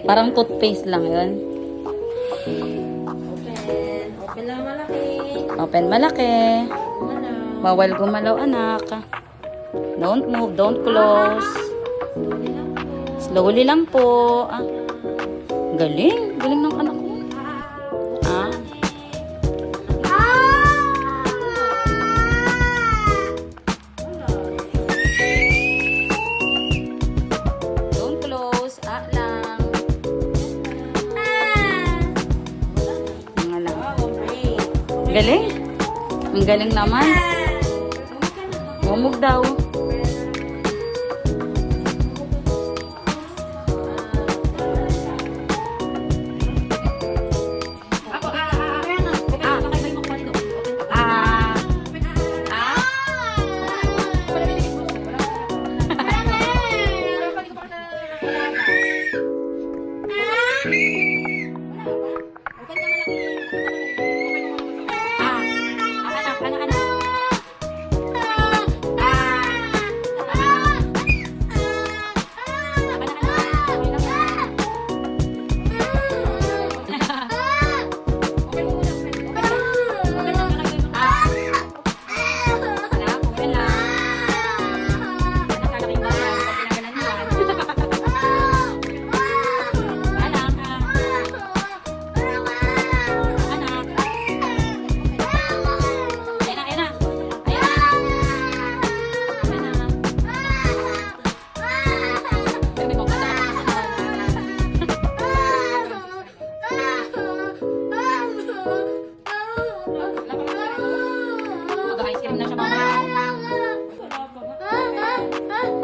Parang toothpaste lang yun. Open. Open lang malaki. Open malaki. Malaw. Bawal gumalaw, anak. Don't move, don't close. Slowly lang po. Slowly lang po. Ah, galing. Galing ng anak ko. Ah. Don't close. Ah lang. Nga lang. Galing. Ang galing naman. Mumug daw.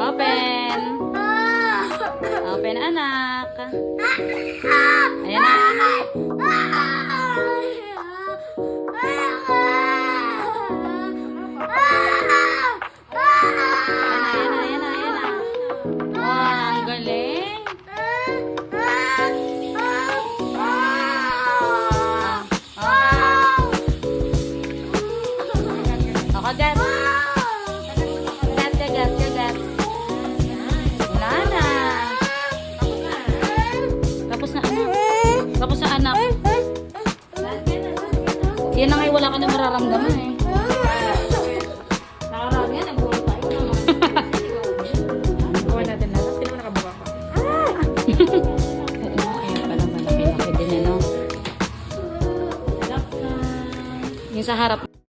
Open. Open, anak. Ayan na. Ayan na. Wow, ang galing. Kagat. Kagat. Wala na. Tapos na anak. Yan na nga, wala ka na mararamdaman eh. Nakarami yan. Nagbuhay tayo naman. Buhay natin lang. Sino mo nakabuka ko? Oo, ayan pala malaki din ano. Yung sa harap.